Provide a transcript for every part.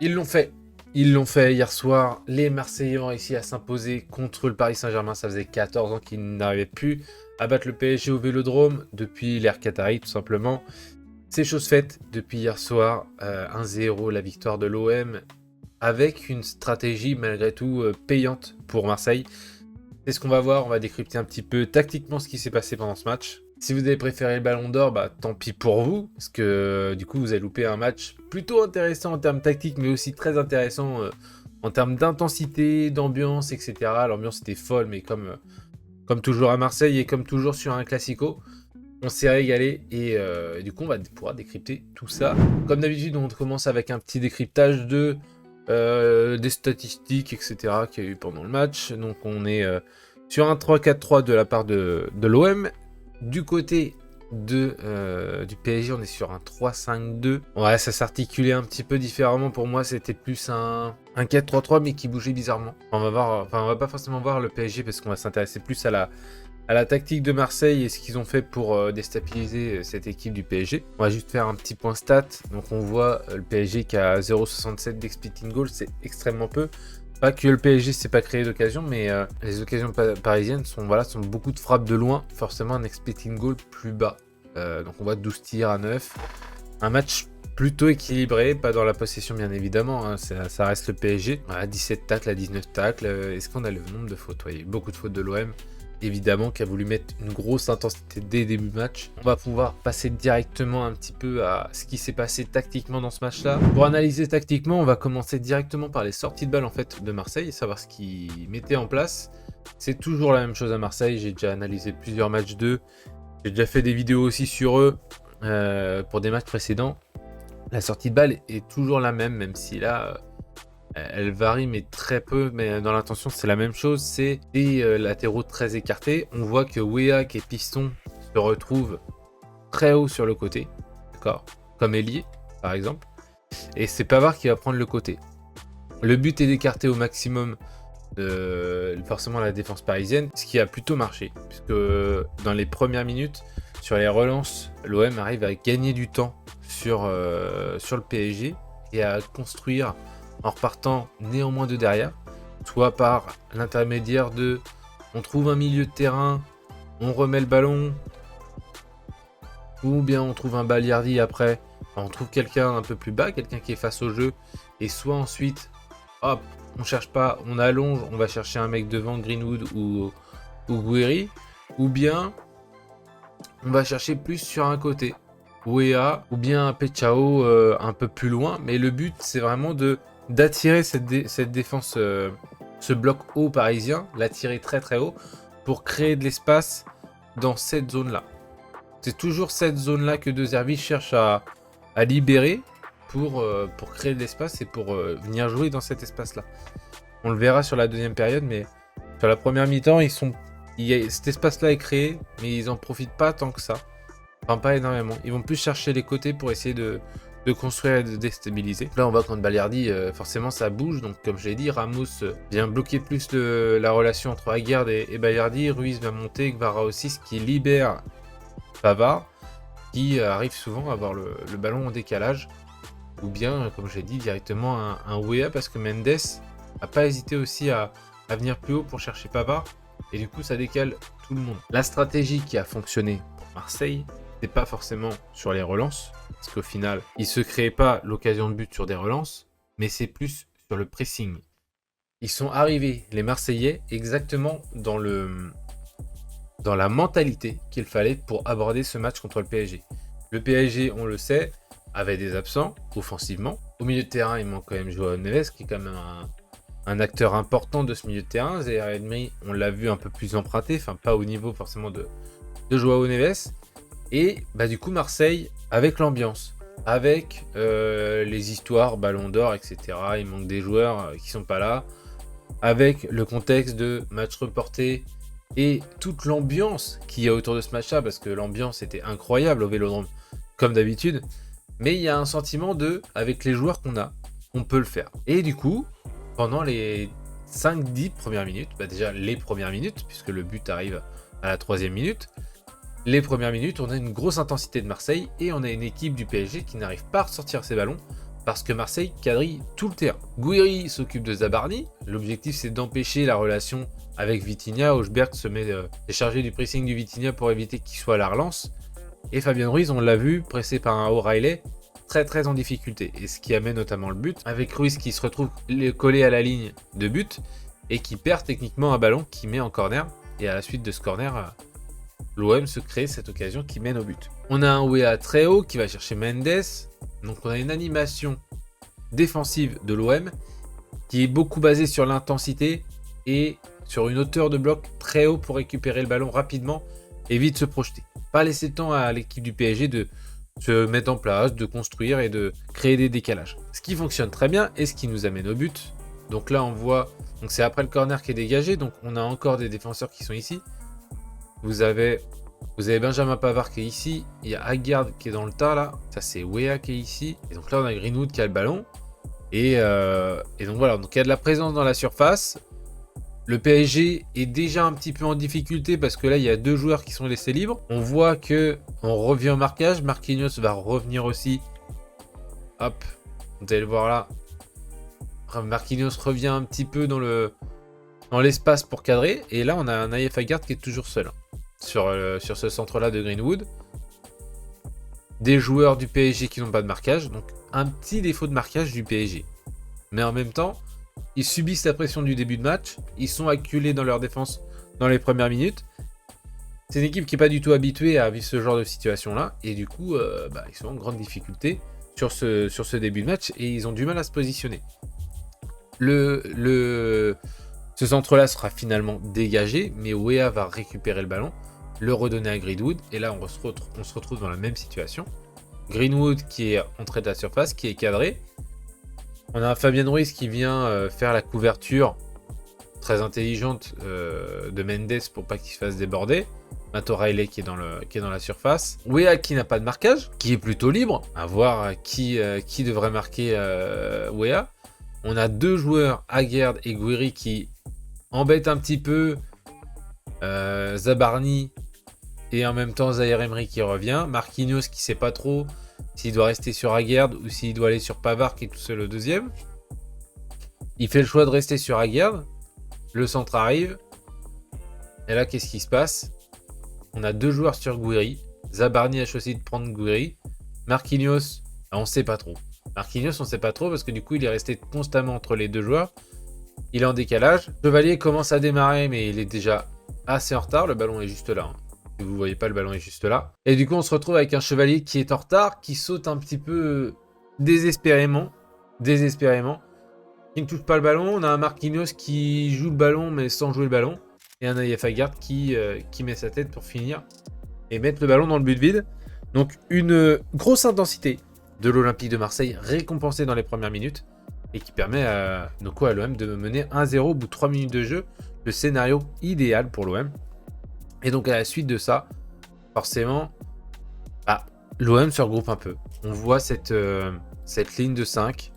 Ils l'ont fait. Ils l'ont fait hier soir. Les Marseillais ont réussi à s'imposer contre le Paris Saint-Germain. Ça faisait 14 ans qu'ils n'arrivaient plus à battre le PSG au Vélodrome depuis l'ère Qatari, tout simplement. C'est chose faite depuis hier soir. 1-0, la victoire de l'OM, avec une stratégie malgré tout payante pour Marseille. C'est ce qu'on va voir. On va décrypter un petit peu tactiquement ce qui s'est passé pendant ce match. Si vous avez préféré le Ballon d'Or, bah tant pis pour vous, parce que du coup vous avez loupé un match plutôt intéressant en termes tactiques, mais aussi très intéressant en termes d'intensité, d'ambiance, etc. L'ambiance était folle, mais comme toujours à Marseille et comme toujours sur un Classico, on s'est régalé et du coup on va pouvoir décrypter tout ça. Comme d'habitude, on commence avec un petit décryptage des statistiques, etc. qu'il y a eu pendant le match. Donc on est sur un 3-4-3 de la part de l'OM. Du côté du PSG, on est sur un 3-5-2. Ouais, ça s'articulait un petit peu différemment. Pour moi, c'était plus un 4-3-3, mais qui bougeait bizarrement. On va pas forcément voir le PSG parce qu'on va s'intéresser plus à la tactique de Marseille et ce qu'ils ont fait pour déstabiliser cette équipe du PSG. On va juste faire un petit point stat. Donc on voit le PSG qui a 0,67 d'expected goal, c'est extrêmement peu. Pas que le PSG s'est pas créé d'occasion, mais les occasions parisiennes sont beaucoup de frappes de loin, forcément un expected goal plus bas. Donc on voit 12 tirs à 9. Un match plutôt équilibré, pas dans la possession bien évidemment, hein, ça reste le PSG. Voilà, 17 tacles à 19 tacles. Est-ce qu'on a le nombre de fautes? Il y a eu beaucoup de fautes de l'OM. Évidemment, qui a voulu mettre une grosse intensité dès le début de match. On va pouvoir passer directement un petit peu à ce qui s'est passé tactiquement dans ce match-là. Pour analyser tactiquement, on va commencer directement par les sorties de balle en fait de Marseille et savoir ce qu'ils mettaient en place. C'est toujours la même chose à Marseille. J'ai déjà analysé plusieurs matchs d'eux. J'ai déjà fait des vidéos aussi sur eux pour des matchs précédents. La sortie de balle est toujours la même si là... elle varie mais très peu, mais dans l'intention c'est la même chose, c'est des latéraux très écartés. On voit que Weah qui est piston se retrouve très haut sur le côté, d'accord, comme ailier par exemple, et c'est Pavard qui va prendre le côté. Le but est d'écarter au maximum forcément la défense parisienne, ce qui a plutôt marché, puisque dans les premières minutes, sur les relances, l'OM arrive à gagner du temps sur le PSG et à construire en repartant néanmoins de derrière, soit par l'intermédiaire de on trouve un milieu de terrain, on remet le ballon, ou bien on trouve un Balerdi après, on trouve quelqu'un un peu plus bas, quelqu'un qui est face au jeu, et soit ensuite, hop, on cherche pas, on allonge, on va chercher un mec devant, Greenwood ou Guéry, ou bien on va chercher plus sur un côté, Weah, ou bien un Pechao un peu plus loin, mais le but c'est vraiment d'attirer cette défense, ce bloc haut parisien, l'attirer très très haut pour créer de l'espace dans cette zone-là. C'est toujours cette zone-là que De Zerbi cherche à libérer pour créer de l'espace et pour venir jouer dans cet espace-là. On le verra sur la deuxième période, mais sur la première mi-temps, cet espace-là est créé, mais ils n'en profitent pas tant que ça. Enfin, pas énormément. Ils vont plus chercher les côtés pour essayer de construire et de déstabiliser. Là, on voit contre Balerdi, forcément, ça bouge. Donc, comme je l'ai dit, Ramos vient bloquer plus la relation entre Aguerd et Balerdi. Ruiz va monter, Gvara aussi, ce qui libère Pavard, qui arrive souvent à avoir le ballon en décalage. Ou bien, comme je l'ai dit, directement un Weah, parce que Mendes n'a pas hésité aussi à venir plus haut pour chercher Pavard. Et du coup, ça décale tout le monde. La stratégie qui a fonctionné pour Marseille, c'est pas forcément sur les relances, parce qu'au final, il se crée pas l'occasion de but sur des relances, mais c'est plus sur le pressing. Ils sont arrivés, les Marseillais, exactement dans la mentalité qu'il fallait pour aborder ce match contre le PSG. Le PSG, on le sait, avait des absents offensivement. Au milieu de terrain, il manque quand même Joao Neves, qui est quand même un acteur important de ce milieu de terrain. Zaïre Emery, on l'a vu un peu plus emprunté, enfin pas au niveau forcément de Joao Neves. Et bah du coup Marseille, avec l'ambiance, avec les histoires, Ballon d'Or, etc. Il manque des joueurs qui sont pas là. Avec le contexte de match reporté et toute l'ambiance qu'il y a autour de ce match-là, parce que l'ambiance était incroyable au Vélodrome, comme d'habitude. Mais il y a un sentiment avec les joueurs qu'on a, on peut le faire. Et du coup, pendant les 5-10 premières minutes, bah déjà les premières minutes, puisque le but arrive à la 3e minute, les premières minutes, on a une grosse intensité de Marseille et on a une équipe du PSG qui n'arrive pas à ressortir ses ballons parce que Marseille quadrille tout le terrain. Gouiri s'occupe de Zabarni. L'objectif, c'est d'empêcher la relation avec Vitinha. Hochberg est chargé du pressing du Vitinha pour éviter qu'il soit à la relance. Et Fabien Ruiz, on l'a vu, pressé par un O'Reilly, très en difficulté. Et ce qui amène notamment le but, avec Ruiz qui se retrouve collé à la ligne de but et qui perd techniquement un ballon qui met en corner. Et à la suite de ce corner, l'OM se crée cette occasion qui mène au but. On a un Weah très haut qui va chercher Mendes. Donc on a une animation défensive de l'OM qui est beaucoup basée sur l'intensité et sur une hauteur de bloc très haut pour récupérer le ballon rapidement et vite se projeter. Pas laisser le temps à l'équipe du PSG de se mettre en place, de construire et de créer des décalages. Ce qui fonctionne très bien et ce qui nous amène au but. Donc là on voit, donc c'est après le corner qui est dégagé, donc on a encore des défenseurs qui sont ici. Vous avez Benjamin Pavard qui est ici, il y a Haggard qui est dans le tas là, ça c'est Weah qui est ici, et donc là on a Greenwood qui a le ballon, et donc voilà, donc il y a de la présence dans la surface. Le PSG est déjà un petit peu en difficulté parce que là il y a 2 joueurs qui sont laissés libres. On voit que on revient au marquage, Marquinhos va revenir aussi, hop, vous allez le voir là, Marquinhos revient un petit peu dans l'espace pour cadrer, et là on a un Naïef Haggard qui est toujours seul. Sur ce centre-là de Greenwood. Des joueurs du PSG qui n'ont pas de marquage. Donc un petit défaut de marquage du PSG. Mais en même temps, ils subissent la pression du début de match. Ils sont acculés dans leur défense dans les premières minutes. C'est une équipe qui n'est pas du tout habituée à vivre ce genre de situation-là. Et du coup, ils sont en grande difficulté sur ce début de match. Et ils ont du mal à se positionner. Ce centre-là sera finalement dégagé. Mais Weah va récupérer le ballon, le redonner à Greenwood, et là on se retrouve dans la même situation. Greenwood qui est entré de la surface, qui est cadré. On a un Fabien Ruiz qui vient faire la couverture très intelligente de Mendes pour pas qu'il se fasse déborder. Matt O'Reilly qui est dans la surface. Weah qui n'a pas de marquage, qui est plutôt libre. À voir qui devrait marquer Weah. On a 2 joueurs, Haggard et Gouiri, qui embêtent un petit peu Zabarni. Et en même temps, Zaïre Emery qui revient. Marquinhos qui sait pas trop s'il doit rester sur Haggard ou s'il doit aller sur Pavard qui est tout seul au deuxième. Il fait le choix de rester sur Haggard. Le centre arrive. Et là, qu'est-ce qui se passe? On a 2 joueurs sur Gouiri. Zabarni a choisi de prendre Gouiri. Marquinhos, on sait pas trop. Marquinhos, on sait pas trop parce que du coup, il est resté constamment entre les 2 joueurs. Il est en décalage. Chevalier commence à démarrer, mais il est déjà assez en retard. Le ballon est juste là. Vous voyez pas, le ballon est juste là. Et du coup, on se retrouve avec un Chevalier qui est en retard, qui saute un petit peu désespérément, qui ne touche pas le ballon. On a un Marquinhos qui joue le ballon, mais sans jouer le ballon. Et un Naïef Haggard qui met sa tête pour finir et mettre le ballon dans le but vide. Donc, une grosse intensité de l'Olympique de Marseille, récompensée dans les premières minutes, et qui permet à l'OM de mener 1-0 au bout de 3 minutes de jeu. Le scénario idéal pour l'OM. Et donc à la suite de ça, forcément, l'OM se regroupe un peu. On voit cette ligne de 5.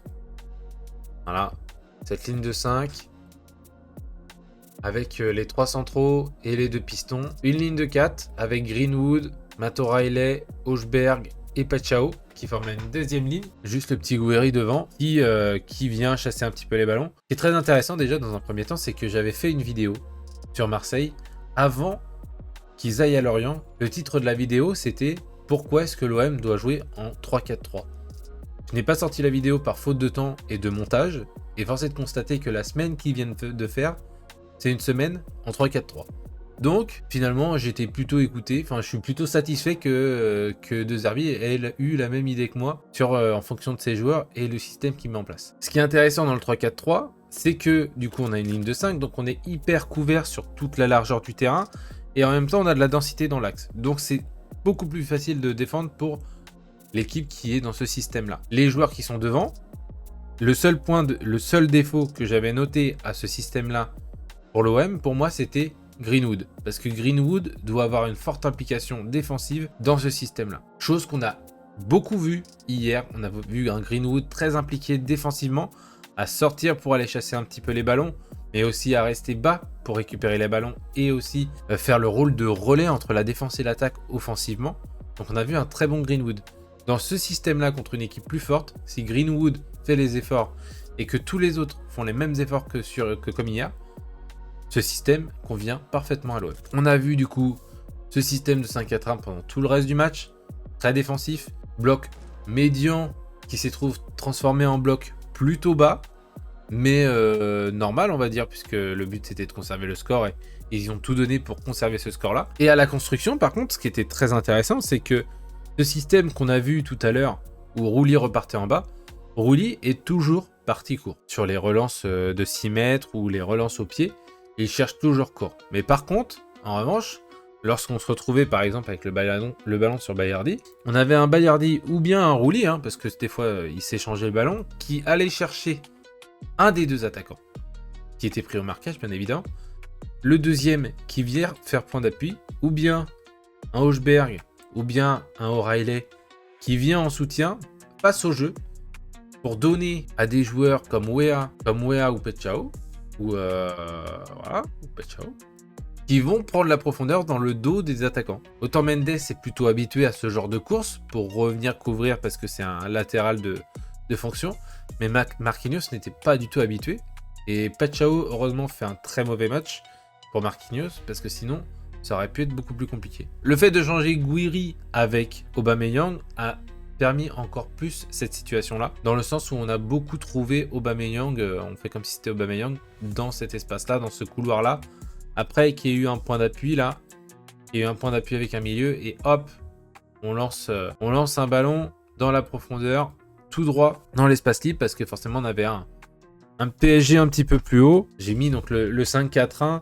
Voilà, cette ligne de 5. Avec les 3 centraux et les 2 pistons. Une ligne de 4 avec Greenwood, Matt O'Reilly, Hochberg et Pachao qui forment une deuxième ligne. Juste le petit Gouiri devant qui vient chasser un petit peu les ballons. Ce qui est très intéressant déjà dans un premier temps, c'est que j'avais fait une vidéo sur Marseille avant qu'ils aillent à Lorient. Le titre de la vidéo, c'était « Pourquoi est-ce que l'OM doit jouer en 3-4-3 ?» Je n'ai pas sorti la vidéo par faute de temps et de montage, et force est de constater que la semaine qu'ils viennent de faire, c'est une semaine en 3-4-3. Donc, finalement, j'étais plutôt écouté, je suis plutôt satisfait que De Zerbi ait eu la même idée que moi en fonction de ses joueurs et le système qu'il met en place. Ce qui est intéressant dans le 3-4-3, c'est que du coup, on a une ligne de 5, donc on est hyper couvert sur toute la largeur du terrain, et en même temps, on a de la densité dans l'axe. Donc, c'est beaucoup plus facile de défendre pour l'équipe qui est dans ce système-là. Les joueurs qui sont devant, le seul défaut que j'avais noté à ce système-là pour l'OM, pour moi, c'était Greenwood. Parce que Greenwood doit avoir une forte implication défensive dans ce système-là. Chose qu'on a beaucoup vu hier. On a vu un Greenwood très impliqué défensivement, à sortir pour aller chasser un petit peu les ballons, mais aussi à rester bas pour récupérer les ballons et aussi faire le rôle de relais entre la défense et l'attaque offensivement. Donc on a vu un très bon Greenwood. Dans ce système-là, contre une équipe plus forte, si Greenwood fait les efforts et que tous les autres font les mêmes efforts que comme hier, ce système convient parfaitement à l'OM. On a vu du coup ce système de 5-4-1 pendant tout le reste du match, très défensif, bloc médian qui s'est transformé en bloc plutôt bas, mais normal on va dire, puisque le but c'était de conserver le score et ils ont tout donné pour conserver ce score-là. Et à la construction par contre, ce qui était très intéressant, c'est que ce système qu'on a vu tout à l'heure où Rouli repartait en bas, Rouli est toujours parti court. Sur les relances de 6 mètres ou les relances au pied, il cherche toujours court. Mais par contre, en revanche, lorsqu'on se retrouvait par exemple avec le ballon sur Balerdi, on avait un Balerdi ou bien un Rouli, parce que des fois il s'échangeait le ballon, qui allait chercher un des deux attaquants, qui était pris au marquage bien évidemment, le deuxième qui vient faire point d'appui, ou bien un Hochberg, ou bien un O'Reilly, qui vient en soutien face au jeu, pour donner à des joueurs comme Wea ou Pechao, qui vont prendre la profondeur dans le dos des attaquants. Autant Mendes est plutôt habitué à ce genre de course pour revenir couvrir parce que c'est un latéral de fonction, mais Marquinhos n'était pas du tout habitué. Et Pechao, heureusement, fait un très mauvais match pour Marquinhos parce que sinon, ça aurait pu être beaucoup plus compliqué. Le fait de changer Guiri avec Aubameyang a permis encore plus cette situation-là, dans le sens où on a beaucoup trouvé Aubameyang, on fait comme si c'était Aubameyang, dans cet espace-là, dans ce couloir-là, après qu'il y ait eu un point d'appui là, il y a eu un point d'appui avec un milieu, et hop, on lance un ballon dans la profondeur, tout droit dans l'espace libre, parce que forcément on avait un PSG un petit peu plus haut. J'ai mis donc le 5-4-1,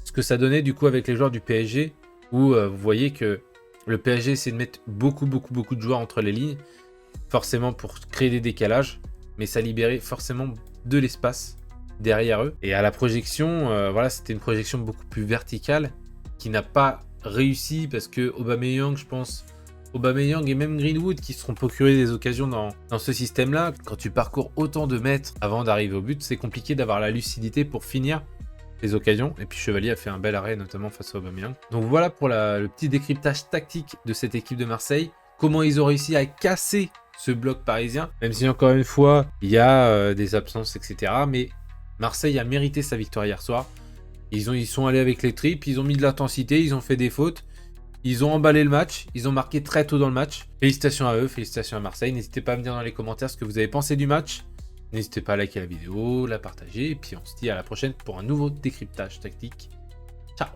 ce que ça donnait du coup avec les joueurs du PSG, où vous voyez que le PSG essaie de mettre beaucoup de joueurs entre les lignes, forcément pour créer des décalages, mais ça libérait forcément de l'espace derrière eux. Et à la projection, voilà, c'était une projection beaucoup plus verticale, qui n'a pas réussi, parce que Aubameyang, je pense, Aubameyang et même Greenwood qui se seront procurés des occasions dans ce système-là, quand tu parcours autant de mètres avant d'arriver au but, c'est compliqué d'avoir la lucidité pour finir les occasions. Et puis Chevalier a fait un bel arrêt, notamment face à Aubameyang. Donc voilà pour le petit décryptage tactique de cette équipe de Marseille. Comment ils ont réussi à casser ce bloc parisien, même si encore une fois, il y a des absences, etc. Mais Marseille a mérité sa victoire hier soir. Ils sont allés avec les tripes, ils ont mis de l'intensité, ils ont fait des fautes. Ils ont emballé le match, ils ont marqué très tôt dans le match. Félicitations à eux, félicitations à Marseille. N'hésitez pas à me dire dans les commentaires ce que vous avez pensé du match. N'hésitez pas à liker la vidéo, la partager, et puis on se dit à la prochaine pour un nouveau décryptage tactique